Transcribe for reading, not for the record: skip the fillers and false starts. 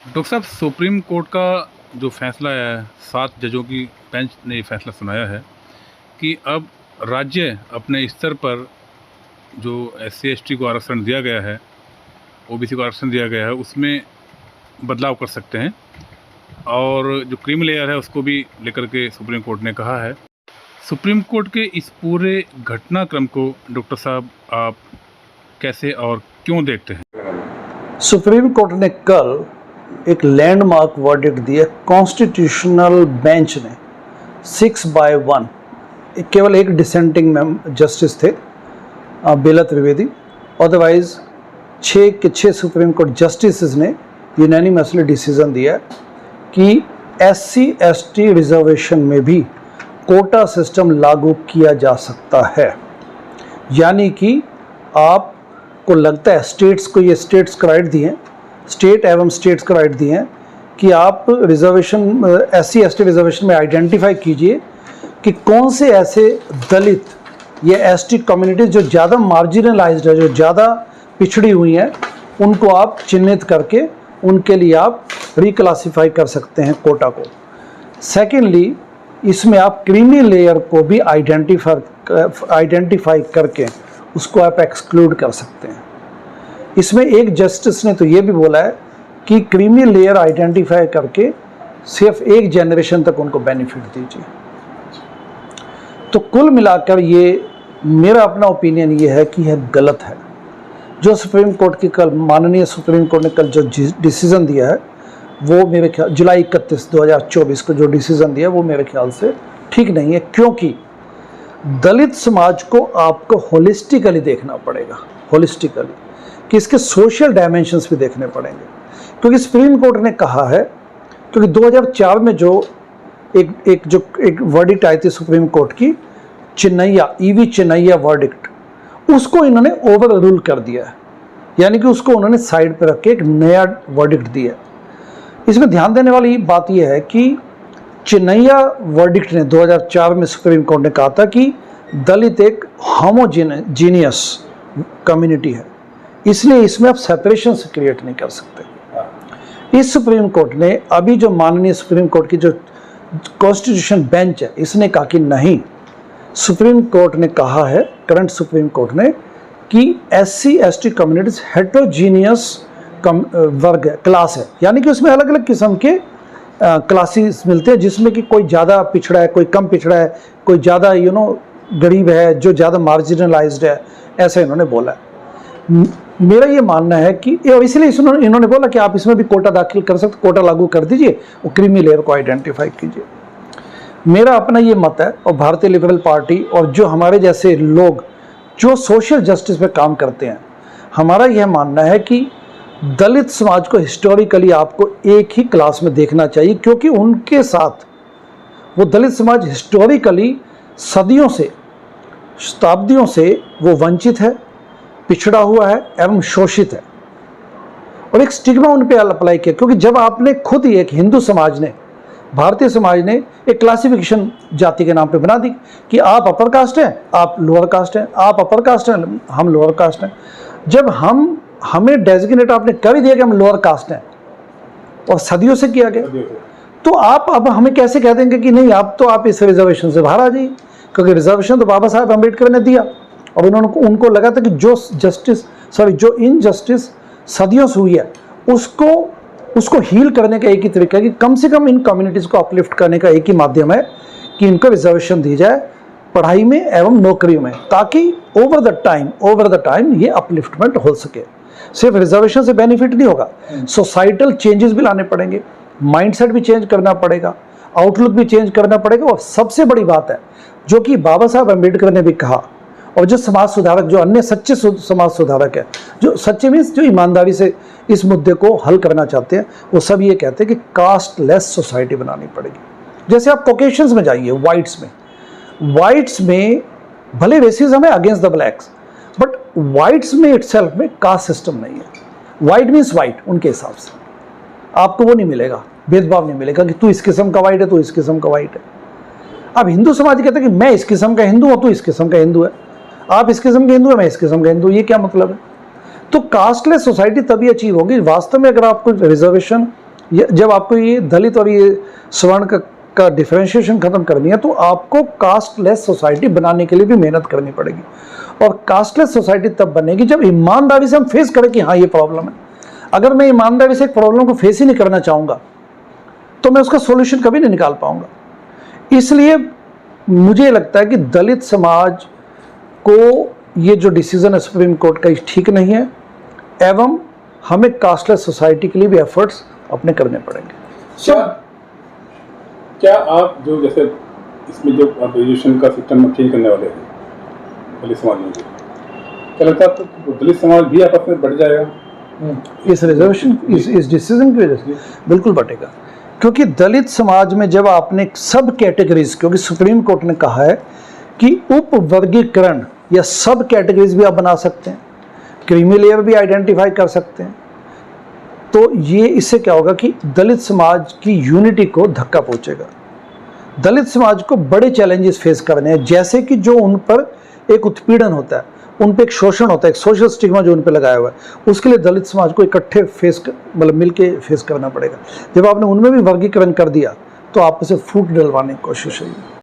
Doctor साहब, supreme court का जो फैसला है, 7 जजों की बेंच ने ये फैसला सुनाया है कि अब राज्य अपने स्तर पर जो SC ST को आरक्षण दिया गया है, OBC को आरक्षण दिया गया है, उसमें बदलाव कर सकते हैं और जो क्रीमी लेयर है उसको भी लेकर के सुप्रीम कोर्ट ने कहा है। सुप्रीम कोर्ट के इस पूरे घटनाक्रम को डॉक्टर साहब आप कैसे और क्यों देखते हैं? सुप्रीम कोर्ट ने कल एक लैंडमार्क वर्डिक्ट दिया। कॉन्स्टिट्यूशनल बेंच ने 6/1, केवल एक डिसेंटिंग जस्टिस थे बेला त्रिवेदी, अदरवाइज 6 के 6 सुप्रीम कोर्ट जस्टिस ने यूनानिमसली डिसीजन दिया कि SC ST रिजर्वेशन में भी कोटा सिस्टम लागू किया जा सकता है। यानी कि आपको लगता है स्टेट्स को, ये स्टेट्स का राइट दिए, स्टेट एवं स्टेट्स का राइट दिए हैं कि आप रिजर्वेशन SC ST रिजर्वेशन में आइडेंटिफाई कीजिए कि कौन से ऐसे दलित या ST कम्युनिटीज जो ज़्यादा मार्जिनलाइज्ड है, जो ज़्यादा पिछड़ी हुई हैं, उनको आप चिन्हित करके उनके लिए आप रिक्लासीफाई कर सकते हैं कोटा को। सेकेंडली, इसमें आप क्रीमी लेयर को भी आइडेंटिफाई करके उसको आप एक्सक्लूड कर सकते हैं। इसमें एक जस्टिस ने तो ये भी बोला है कि क्रीमी लेयर आइडेंटिफाई करके सिर्फ एक जनरेशन तक उनको बेनिफिट दीजिए। तो कुल मिलाकर ये मेरा अपना ओपिनियन ये है कि यह गलत है। जो सुप्रीम कोर्ट की कल, माननीय सुप्रीम कोर्ट ने कल जो डिसीजन दिया है, वो मेरे ख्याल जुलाई 31, 2024 को जो डिसीजन दिया वो मेरे ख्याल से ठीक नहीं है, क्योंकि दलित समाज को आपको होलिस्टिकली देखना पड़ेगा, होलिस्टिकली, कि इसके सोशल डायमेंशंस भी देखने पड़ेंगे। क्योंकि सुप्रीम कोर्ट ने कहा है, क्योंकि 2004 में जो एक वर्डिक्ट आई थी सुप्रीम कोर्ट की, चिन्नैया, EV चिन्नैया वर्डिक्ट, उसको इन्होंने ओवर रूल कर दिया है। यानी कि उसको उन्होंने साइड पर रख के एक नया वर्डिक्ट दिया। इसमें ध्यान देने वाली बात यह है कि चिन्नैया वर्डिक्ट ने 2004 में सुप्रीम कोर्ट ने कहा था कि दलित एक होमोजीनियस कम्युनिटी है, इसलिए इसमें आप सेपरेशन से क्रिएट नहीं कर सकते। इस सुप्रीम कोर्ट ने अभी जो माननीय सुप्रीम कोर्ट की जो कॉन्स्टिट्यूशन बेंच है, इसने कहा कि नहीं, सुप्रीम कोर्ट ने कहा है, करंट सुप्रीम कोर्ट ने, कि SC ST कम्युनिटीज हेटेरोजीनियस वर्ग है, क्लास है। यानी कि उसमें अलग अलग किस्म के क्लासेस मिलते हैं, जिसमें कि कोई ज़्यादा पिछड़ा है, कोई कम पिछड़ा है, कोई ज़्यादा गरीब है, जो ज़्यादा मार्जिनलाइज्ड है, ऐसा इन्होंने बोला है। मेरा ये मानना है कि इसलिए इन्होंने बोला कि आप इसमें भी कोटा दाखिल कर सकते, कोटा लागू कर दीजिए और क्रीमी लेयर को आइडेंटिफाई कीजिए। मेरा अपना ये मत है, और भारतीय लिबरल पार्टी और जो हमारे जैसे लोग जो सोशल जस्टिस पे काम करते हैं, हमारा यह मानना है कि दलित समाज को हिस्टोरिकली आपको एक ही क्लास में देखना चाहिए, क्योंकि उनके साथ वो दलित समाज हिस्टोरिकली सदियों से, शताब्दियों से वो वंचित है, पिछड़ा हुआ है एवं शोषित है, और एक स्टिग्मा उन पे अप्लाई किया। क्योंकि जब आपने खुद ही, एक हिंदू समाज ने, भारतीय समाज ने एक क्लासिफिकेशन जाति के नाम पे बना दी कि आप अपर कास्ट हैं, आप लोअर कास्ट हैं, आप अपर कास्ट हैं, हम लोअर कास्ट हैं। जब हमें डेजिग्नेट आपने कर ही दिया कि हम लोअर कास्ट हैं, और सदियों से किया गया, तो आप अब हमें कैसे कह देंगे कि नहीं, आप इस रिजर्वेशन से बाहर आ जाइए? क्योंकि रिजर्वेशन तो बाबा साहब अम्बेडकर ने दिया, और उनको लगा था कि जो इनजस्टिस सदियों से हुई है, उसको हील करने का एक ही तरीका है कि कम से कम इन कम्युनिटीज़ को अपलिफ्ट करने का एक ही माध्यम है कि इनको रिजर्वेशन दी जाए पढ़ाई में एवं नौकरियों में, ताकि ओवर द टाइम ये अपलिफ्टमेंट हो सके। सिर्फ रिजर्वेशन से बेनिफिट नहीं होगा, सोसाइटल चेंजेस भी लाने पड़ेंगे, माइंडसेट भी चेंज करना पड़ेगा, आउटलुक भी चेंज करना पड़ेगा। और सबसे बड़ी बात है, जो कि बाबा साहब अम्बेडकर ने भी कहा, और जो समाज सुधारक, जो अन्य सच्चे समाज सुधारक है, जो सच्चे मीन्स जो ईमानदारी से इस मुद्दे को हल करना चाहते हैं, वो सब ये कहते हैं कि कास्टलेस सोसाइटी बनानी पड़ेगी। जैसे आप कॉकेशियंस में जाइए, वाइट्स में भले रेसिज्म है against the blacks, but whites में इटसेल्फ में कास्ट सिस्टम नहीं है। वाइट मीन्स वाइट, उनके हिसाब से आपको वो नहीं मिलेगा, भेदभाव नहीं मिलेगा कि तू इस किस्म का वाइट है, तू इस किस्म का वाइट है। अब हिंदू समाज कहते हैं कि मैं इस किस्म का हिंदू हूँ, तू इस किस्म का हिंदू है, आप इस किस्म के हिंदू है, मैं इस किस्म का हिंदू, ये क्या मतलब है? तो कास्टलेस सोसाइटी तभी अचीव होगी वास्तव में अगर आपको रिजर्वेशन जब आपको ये दलित और ये सवर्ण का डिफरेंशिएशन खत्म करनी है तो आपको कास्टलेस सोसाइटी बनाने के लिए भी मेहनत करनी पड़ेगी। और कास्टलेस सोसाइटी तब बनेगी जब ईमानदारी से हम फेस करें कि हाँ ये प्रॉब्लम है। अगर मैं ईमानदारी से एक प्रॉब्लम को फेस ही नहीं करना चाहूँगा तो मैं उसका सॉल्यूशन कभी नहीं निकाल पाऊंगा। इसलिए मुझे लगता है कि दलित समाज को ये जो डिसीजन है सुप्रीम कोर्ट का ठीक नहीं है, एवं हमें कास्टलेस सोसाइटी के लिए भी एफर्ट्स अपने करने पड़ेंगे। क्या आप जो जैसे इसमें जो आप एजुकेशन का सिस्टम चेंज करने वाले हैं दलित समाज में, क्या लगता है आपको दलित समाज भी आपस में बढ़ जाएगा इस रिजर्वेशन इस डिसीजन की वजह से? बिल्कुल बढ़ेगा, क्योंकि दलित समाज में जब आपने सब कैटेगरीज, क्योंकि सुप्रीम कोर्ट ने कहा है कि उप वर्गीकरण या सब कैटेगरीज भी आप बना सकते हैं, क्रीमी लेयर भी आइडेंटिफाई कर सकते हैं, तो ये इससे क्या होगा कि दलित समाज की यूनिटी को धक्का पहुंचेगा। दलित समाज को बड़े चैलेंजेस फेस करने हैं, जैसे कि जो उन पर एक उत्पीड़न होता है, उन पे एक शोषण होता है, एक सोशल स्टिग्मा जो उन पे लगाया हुआ है, उसके लिए दलित समाज को इकट्ठे मतलब मिलके फेस करना पड़ेगा। जब आपने उनमें भी वर्गीकरण कर दिया तो आप उसे फूट डलवाने की कोशिश है।